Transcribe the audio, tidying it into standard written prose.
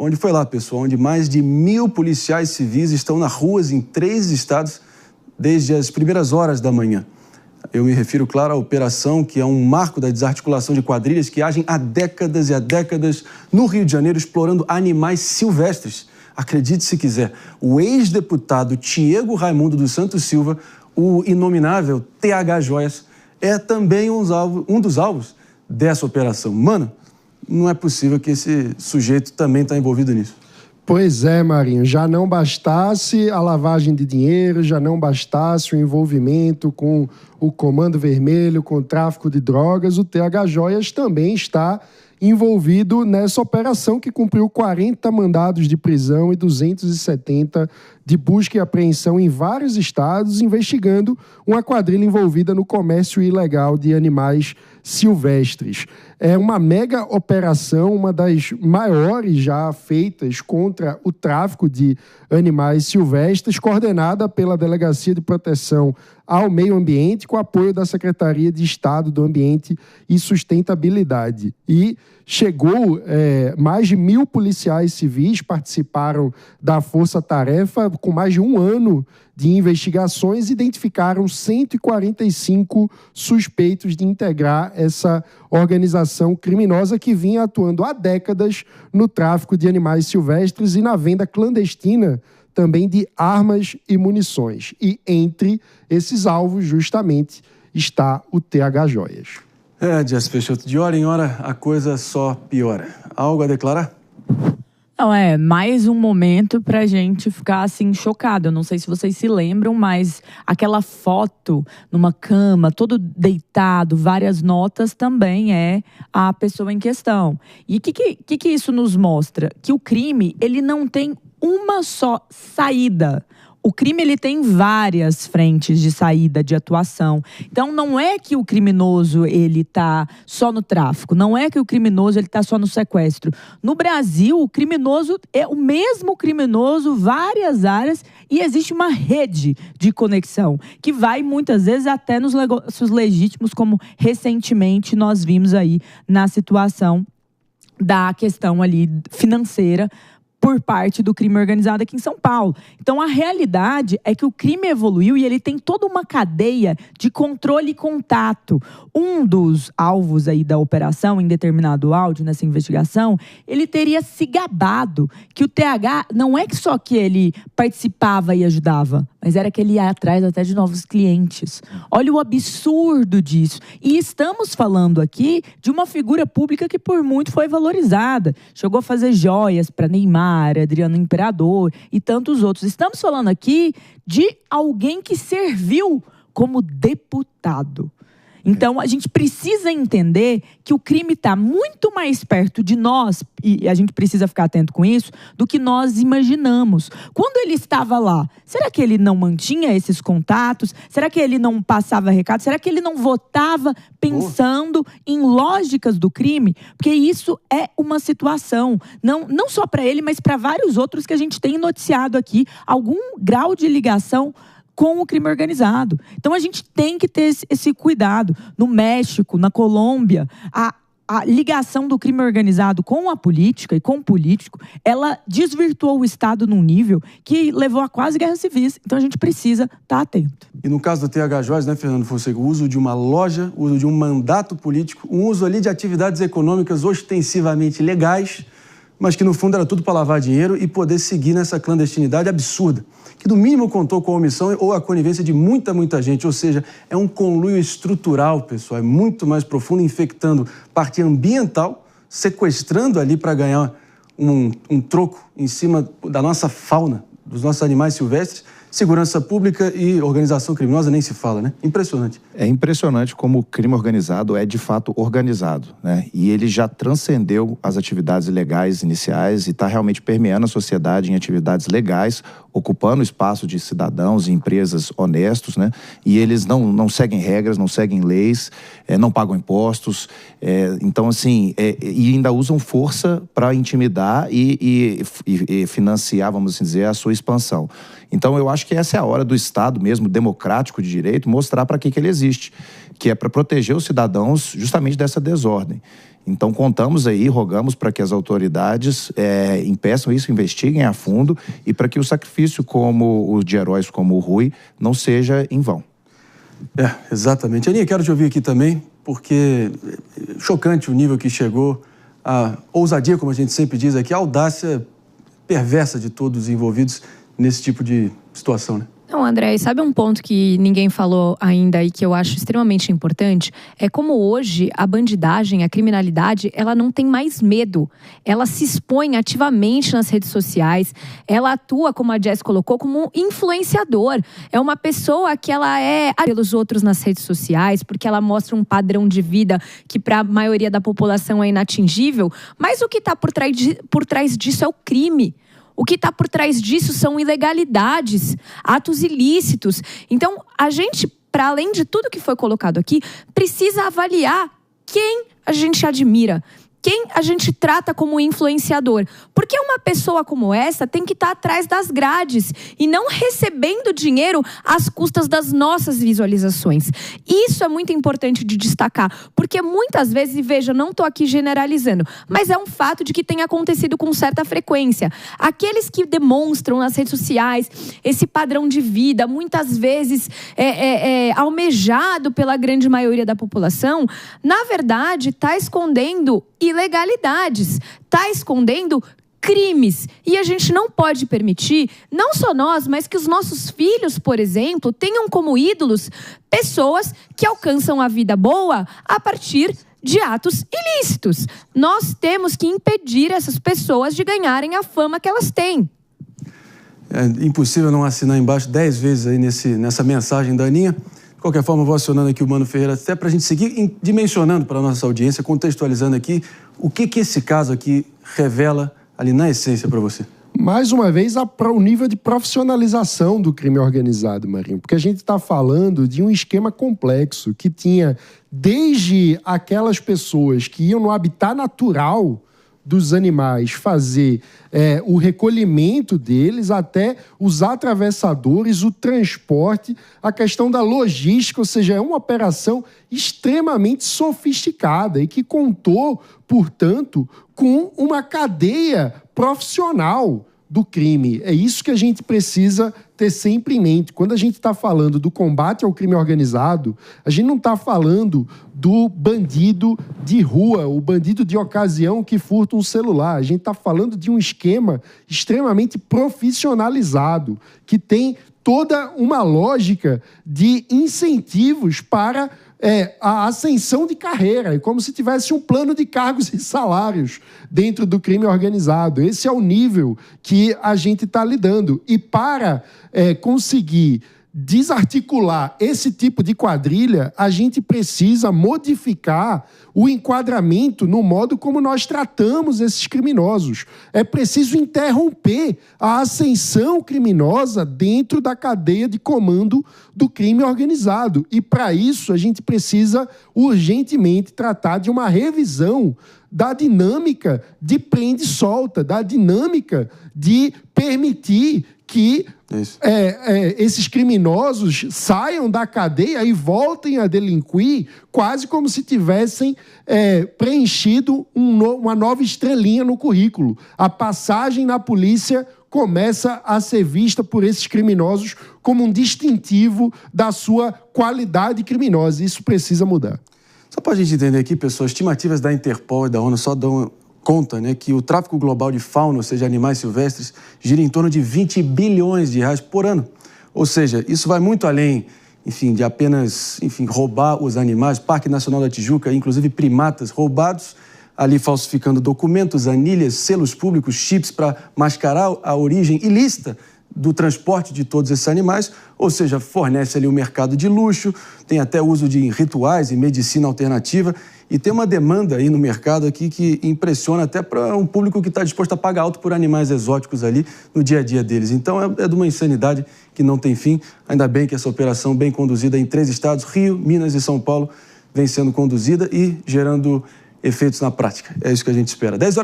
onde foi lá, pessoal, onde mais de 1.000 policiais civis estão nas ruas em 3 estados desde as primeiras horas da manhã. Eu me refiro, claro, à operação que é um marco da desarticulação de quadrilhas que agem há décadas e há décadas no Rio de Janeiro, explorando animais silvestres. Acredite se quiser, o ex-deputado Tiago Raimundo dos Santos Silva, o inominável TH Joias, é também um dos alvos dessa operação. Mano, não é possível que esse sujeito também está envolvido nisso. Pois é, Marinho, já não bastasse a lavagem de dinheiro, já não bastasse o envolvimento com o Comando Vermelho, com o tráfico de drogas, o TH Joias também está envolvido nessa operação que cumpriu 40 mandados de prisão e 270 de busca e apreensão em vários estados, investigando uma quadrilha envolvida no comércio ilegal de animais silvestres. É uma mega operação, uma das maiores já feitas contra o tráfico de animais silvestres, coordenada pela Delegacia de Proteção ao Meio Ambiente, com apoio da Secretaria de Estado do Ambiente e Sustentabilidade. E chegou, mais de 1.000 policiais civis participaram da força-tarefa, com mais de um ano de investigações, identificaram 145 suspeitos de integrar essa organização criminosa que vinha atuando há décadas no tráfico de animais silvestres e na venda clandestina também de armas e munições. E entre esses alvos, justamente, está o TH Joias. Dias Peixoto, de hora em hora a coisa só piora. Algo a declarar? Não, é mais um momento pra gente ficar assim chocado. Eu não sei se vocês se lembram, mas aquela foto numa cama, todo deitado, várias notas, também é a pessoa em questão. E o que isso nos mostra? Que o crime, ele não tem uma só saída. O crime, ele tem várias frentes de saída, de atuação. Então, não é que o criminoso, ele tá só no tráfico. Não é que o criminoso, ele tá só no sequestro. No Brasil, o criminoso é o mesmo criminoso, várias áreas, e existe uma rede de conexão, que vai, muitas vezes, até nos negócios legítimos, como recentemente nós vimos aí na situação da questão ali financeira, por parte do crime organizado aqui em São Paulo. Então, a realidade é que o crime evoluiu e ele tem toda uma cadeia de controle e contato. Um dos alvos aí da operação, em determinado áudio, nessa investigação, ele teria se gabado que o TH, não é que só que ele participava e ajudava, mas era que ele ia atrás até de novos clientes. Olha o absurdo disso. E estamos falando aqui de uma figura pública que por muito foi valorizada. Chegou a fazer joias para Neymar, Adriano Imperador e tantos outros. Estamos falando aqui de alguém que serviu como deputado. Então, a gente precisa entender que o crime está muito mais perto de nós, e a gente precisa ficar atento com isso, do que nós imaginamos. Quando ele estava lá, será que ele não mantinha esses contatos? Será que ele não passava recado? Será que ele não votava pensando em lógicas do crime? Porque isso é uma situação, não só para ele, mas para vários outros que a gente tem noticiado aqui, algum grau de ligação com o crime organizado. Então, a gente tem que ter esse cuidado. No México, na Colômbia, a ligação do crime organizado com a política e com o político, ela desvirtuou o Estado num nível que levou a quase guerras civis. Então, a gente precisa estar atento. E no caso do TH Joias, né, Fernando Fonseca, o uso de uma loja, o uso de um mandato político, um uso ali de atividades econômicas ostensivamente legais, mas que no fundo era tudo para lavar dinheiro e poder seguir nessa clandestinidade absurda, que no mínimo contou com a omissão ou a conivência de muita gente, ou seja, é um conluio estrutural, pessoal, é muito mais profundo, infectando parte ambiental, sequestrando ali para ganhar um troco em cima da nossa fauna, dos nossos animais silvestres. Segurança pública e organização criminosa nem se fala, né? Impressionante. É impressionante como o crime organizado é de fato organizado, né? E ele já transcendeu as atividades legais iniciais e está realmente permeando a sociedade em atividades legais, ocupando o espaço de cidadãos e empresas honestos, né? E eles não seguem regras, não seguem leis, não pagam impostos, então assim, e ainda usam força para intimidar e financiar, vamos assim dizer, a sua expansão. Então eu acho que essa é a hora do Estado mesmo, democrático de direito, mostrar para que ele existe, que é para proteger os cidadãos justamente dessa desordem. Então contamos aí, rogamos para que as autoridades impeçam isso, investiguem a fundo e para que o sacrifício como o de heróis como o Rui não seja em vão. Exatamente. Aninha, quero te ouvir aqui também, porque é chocante o nível que chegou, a ousadia, como a gente sempre diz aqui, a audácia perversa de todos os envolvidos nesse tipo de situação, né? Não, André, sabe um ponto que ninguém falou ainda e que eu acho extremamente importante? É como hoje a bandidagem, a criminalidade, ela não tem mais medo. Ela se expõe ativamente nas redes sociais. Ela atua, como a Jess colocou, como um influenciador. É uma pessoa que ela é pelos outros nas redes sociais, porque ela mostra um padrão de vida que para a maioria da população é inatingível. Mas o que está por trás disso é o crime. O que está por trás disso são ilegalidades, atos ilícitos. Então, a gente, para além de tudo que foi colocado aqui, precisa avaliar quem a gente admira, quem a gente trata como influenciador. Porque uma pessoa como essa tem que estar atrás das grades e não recebendo dinheiro às custas das nossas visualizações. Isso é muito importante de destacar, porque muitas vezes, e veja, não estou aqui generalizando, mas é um fato de que tem acontecido com certa frequência. Aqueles que demonstram nas redes sociais esse padrão de vida, muitas vezes almejado pela grande maioria da população, na verdade está escondendo ilegalidades, está escondendo crimes. E a gente não pode permitir, não só nós, mas que os nossos filhos, por exemplo, tenham como ídolos pessoas que alcançam a vida boa a partir de atos ilícitos. Nós temos que impedir essas pessoas de ganharem a fama que elas têm. É impossível não assinar embaixo 10 vezes aí nessa mensagem da Aninha. De qualquer forma, eu vou acionando aqui o Mano Ferreira até para a gente seguir dimensionando para a nossa audiência, contextualizando aqui o que esse caso aqui revela ali na essência para você. Mais uma vez, para o nível de profissionalização do crime organizado, Marinho. Porque a gente está falando de um esquema complexo que tinha desde aquelas pessoas que iam no habitat natural dos animais fazer o recolhimento deles, até os atravessadores, o transporte, a questão da logística, ou seja, é uma operação extremamente sofisticada e que contou, portanto, com uma cadeia profissional do crime. É isso que a gente precisa ter sempre em mente. Quando a gente está falando do combate ao crime organizado, a gente não está falando do bandido de rua, o bandido de ocasião que furta um celular. A gente está falando de um esquema extremamente profissionalizado, que tem toda uma lógica de incentivos para a ascensão de carreira, é como se tivesse um plano de cargos e salários dentro do crime organizado. Esse é o nível que a gente está lidando. E para conseguir desarticular esse tipo de quadrilha, a gente precisa modificar o enquadramento no modo como nós tratamos esses criminosos. É preciso interromper a ascensão criminosa dentro da cadeia de comando do crime organizado. E, para isso, a gente precisa urgentemente tratar de uma revisão da dinâmica de prende e solta, da dinâmica de permitir que esses criminosos saiam da cadeia e voltem a delinquir quase como se tivessem preenchido uma nova estrelinha no currículo. A passagem na polícia começa a ser vista por esses criminosos como um distintivo da sua qualidade criminosa. Isso precisa mudar. Só para a gente entender aqui, pessoal, estimativas da Interpol e da ONU só dão conta, né, que o tráfico global de fauna, ou seja, animais silvestres, gira em torno de 20 bilhões de reais por ano. Ou seja, isso vai muito além, de apenas, roubar os animais. Parque Nacional da Tijuca, inclusive primatas roubados, ali falsificando documentos, anilhas, selos públicos, chips para mascarar a origem ilícita do transporte de todos esses animais, ou seja, fornece ali um mercado de luxo, tem até uso de rituais e medicina alternativa, e tem uma demanda aí no mercado aqui que impressiona até para um público que está disposto a pagar alto por animais exóticos ali no dia a dia deles. Então é de uma insanidade que não tem fim. Ainda bem que essa operação bem conduzida em 3 estados, Rio, Minas e São Paulo, vem sendo conduzida e gerando efeitos na prática. É isso que a gente espera. 10 horas